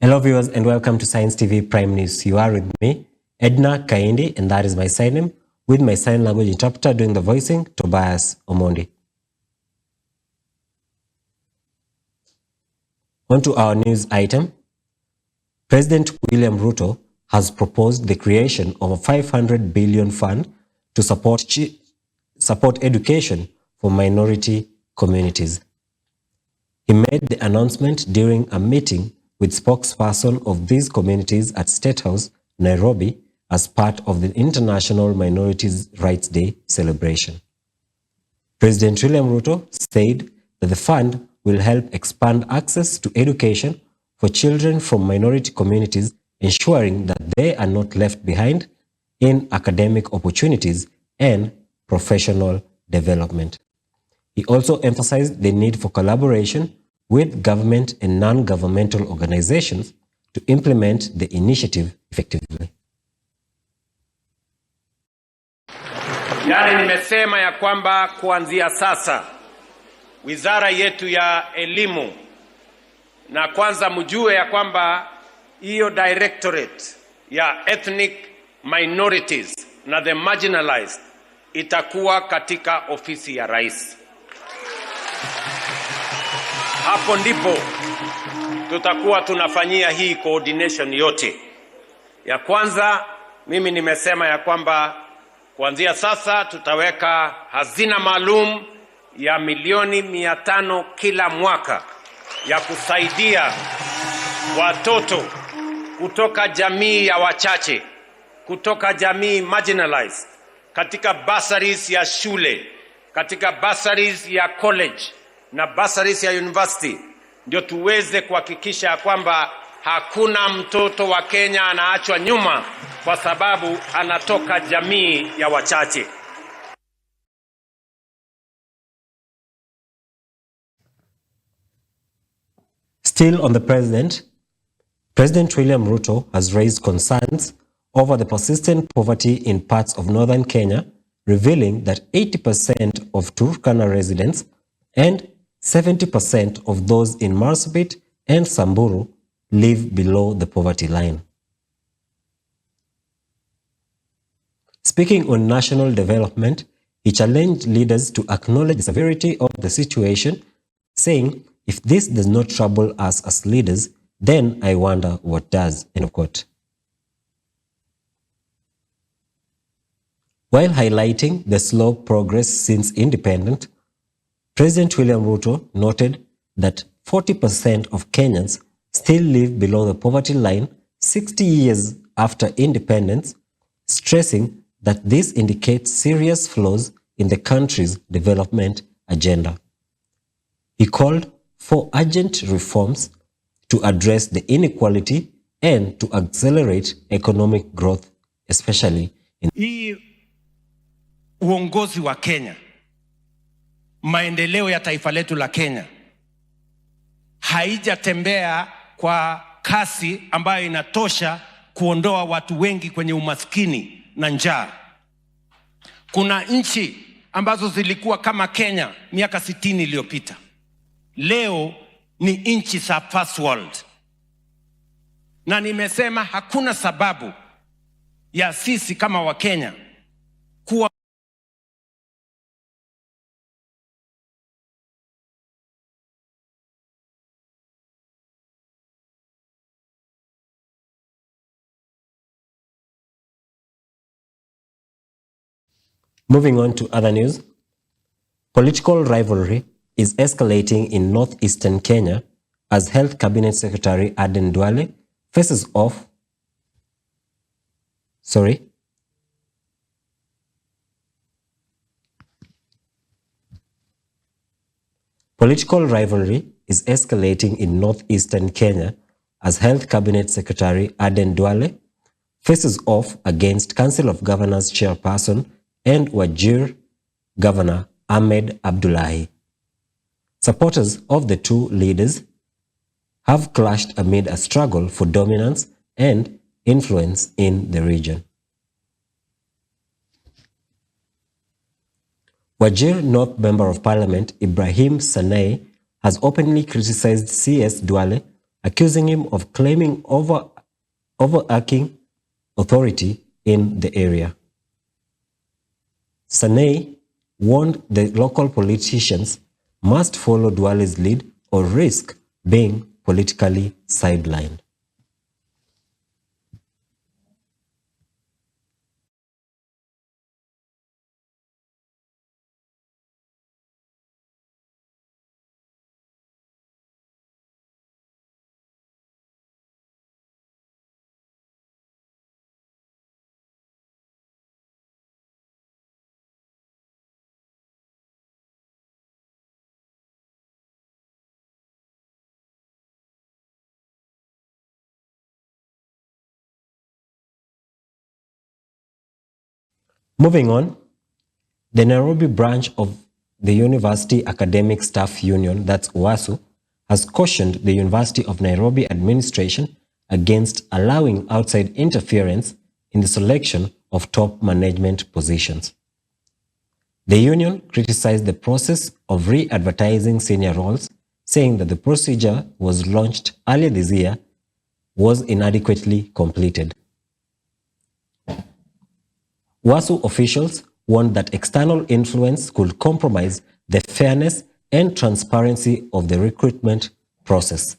Hello viewers and welcome to Science TV Prime News. You are with me, Edna Kaindi, and that is my sign name, with my sign language interpreter doing the voicing, Tobias Omondi. On to our news item. President William Ruto has proposed the creation of a 500 billion fund to support education for minority communities. He made the announcement during a meeting with spokesperson of these communities at State House, Nairobi, as part of the International Minorities' Rights Day celebration. President William Ruto said that the fund will help expand access to education for children from minority communities, ensuring that they are not left behind in academic opportunities and professional development. He also emphasized the need for collaboration with government and non-governmental organizations to implement the initiative effectively. Yani nimesema ya kwamba kuanzia sasa wizara yetu ya elimu, na kwanza mjue ya kwamba hiyo directorate ya ethnic minorities na the marginalized itakuwa katika ofisi ya rais. Hapo ndipo tutakuwa tunafanyia hii coordination yote. Ya kwanza, mimi nimesema ya kwamba kuanzia sasa tutaweka hazina maalum ya milioni 500 kila mwaka ya kusaidia watoto kutoka jamii ya wachache, kutoka jamii marginalized, katika bursaries ya shule, katika bursaries ya college na bursaries ya university, ndio tuweze kuhakikisha kwamba hakuna mtoto wa Kenya anaachwa nyuma kwa sababu anatoka jamii ya wachache. Still on the President William Ruto has raised concerns over the persistent poverty in parts of northern Kenya, revealing that 80% of Turkana residents and 70% of those in Marsabit and Samburu live below the poverty line. Speaking on national development, he challenged leaders to acknowledge the severity of the situation, saying, "If this does not trouble us as leaders, then I wonder what does." End of quote. While highlighting the slow progress since independence, President William Ruto noted that 40% of Kenyans still live below the poverty line 60 years after independence, stressing that this indicates serious flaws in the country's development agenda. He called for urgent reforms to address the inequality and to accelerate economic growth, especially in hii uongozi wa Kenya, maendeleo ya taifa letu la Kenya haijatembea kwa kasi ambayo inatosha kuondoa watu wengi kwenye umaskini na njaa. Kuna nchi ambazo zilikuwa kama Kenya miaka 60 iliyopita. Leo ni nchi za first world. Na nimesema hakuna sababu ya sisi kama Wakenya kuwa Moving on to other news, political rivalry is escalating in northeastern Kenya as Health Cabinet Secretary Aden Duale faces off Political rivalry is escalating in northeastern Kenya as Health Cabinet Secretary Aden Duale faces off against Council of Governors Chairperson and Wajir Governor Ahmed Abdullahi. Supporters of the two leaders have clashed amid a struggle for dominance and influence in the region. Wajir North Member of Parliament Ibrahim Sanei has openly criticized CS Duale accusing him of claiming overarching authority in the area. Sanei warned the local politicians must follow Duale's lead or risk being politically sidelined. Moving on, the Nairobi branch of the University Academic Staff Union, that's UASU, has cautioned the University of Nairobi administration against allowing outside interference in the selection of top management positions. The union criticized the process of re-advertising senior roles, saying that the procedure was launched earlier this year was inadequately completed. UASU officials warned that external influence could compromise the fairness and transparency of the recruitment process.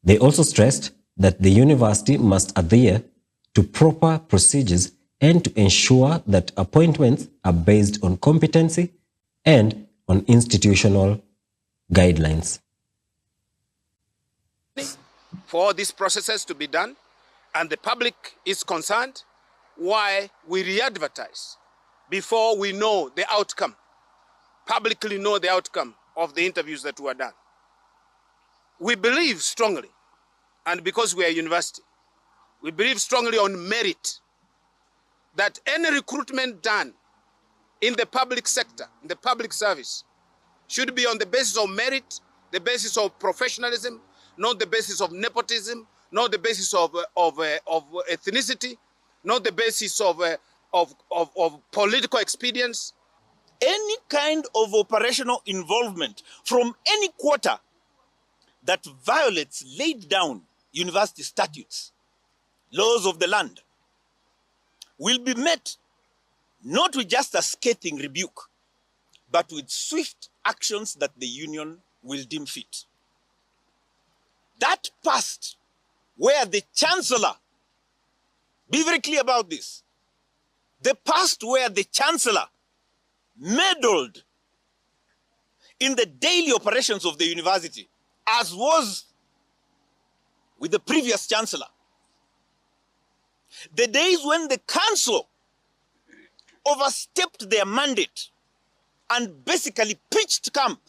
They also stressed that the university must adhere to proper procedures and to ensure that appointments are based on competency and on institutional guidelines. For all these processes to be done, and the public is concerned, why we re-advertise before we know the outcome, publicly know the outcome of the interviews that were done. We believe strongly, and because we are a university, we believe strongly on merit, that any recruitment done in the public sector, in the public service, should be on the basis of merit, the basis of professionalism, not the basis of nepotism, not the basis of ethnicity, not the basis of political expedience. Any kind of operational involvement from any quarter that violates laid down university statutes, laws of the land, will be met not with just a scathing rebuke, but with swift actions that the union will deem fit. That past where the chancellor, be very clear about this, the past where the chancellor meddled in the daily operations of the university, as was with the previous chancellor. The days when the council overstepped their mandate and basically pitched camp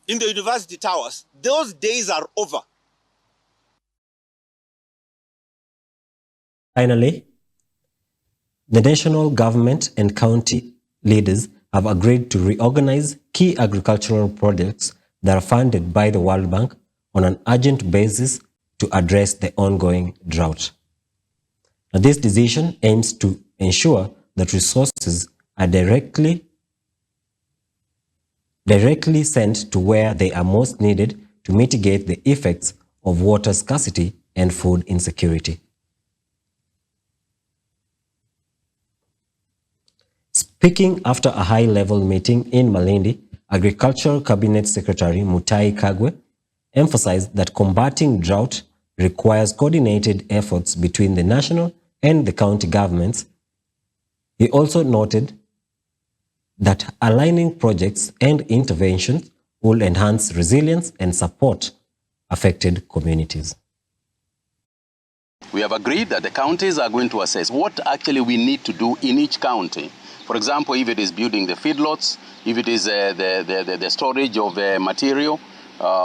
in the university towers, those days are over. Finally, the national government and county leaders have agreed to reorganize key agricultural projects that are funded by the World Bank on an urgent basis to address the ongoing drought. Now, this decision aims to ensure that resources are directly sent to where they are most needed to mitigate the effects of water scarcity and food insecurity. Speaking after a high-level meeting in Malindi, Agricultural Cabinet Secretary Mutahi Kagwe emphasized that combating drought requires coordinated efforts between the national and the county governments. He also noted that aligning projects and interventions will enhance resilience and support affected communities. We have agreed that the counties are going to assess what actually we need to do in each county. For example, if it is building the feedlots, if it is the storage of material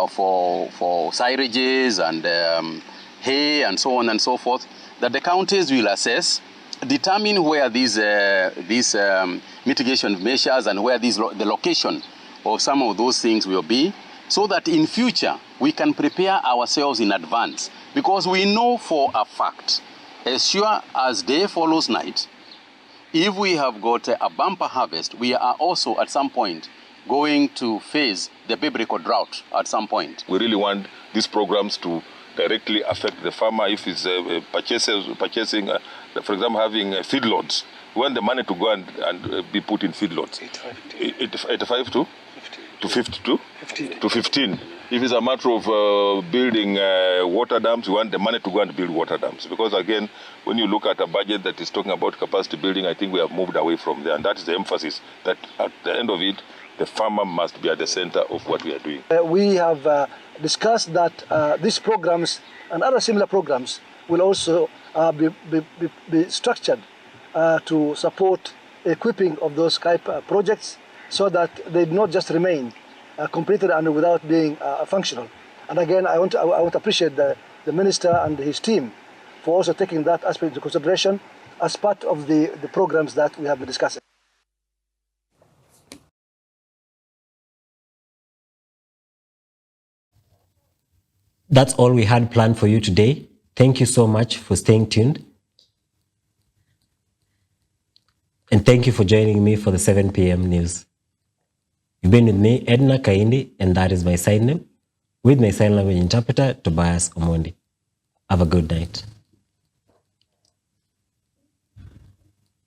for syringes and hay and so on and so forth, that the counties will assess, determine where these mitigation measures and where the location of some of those things will be, so that in future we can prepare ourselves in advance. Because we know for a fact, as sure as day follows night, if we have got a bumper harvest, we are also at some point going to face the biblical drought at some point. We really want these programs to directly affect the farmer if he's purchasing, for example, having feedlots. We want the money to go and be put in feedlots. 85 to 15. If it's a matter of building water dams, we want the money to go and build water dams. Because again, when you look at a budget that is talking about capacity building, I think we have moved away from there. And that is the emphasis, that at the end of it, the farmer must be at the center of what we are doing. We have discussed that these programs and other similar programs will also be structured to support equipping of those type projects, so that they do not just remain completed and without being functional. And again, I want to appreciate the minister and his team for also taking that aspect into consideration as part of the programs that we have been discussing. That's all we had planned for you today. Thank you so much for staying tuned. And thank you for joining me for the 7 p.m. news. You've been with me, Edna Kaindi, and that is my sign name, with my sign language interpreter, Tobias Omondi. Have a good night.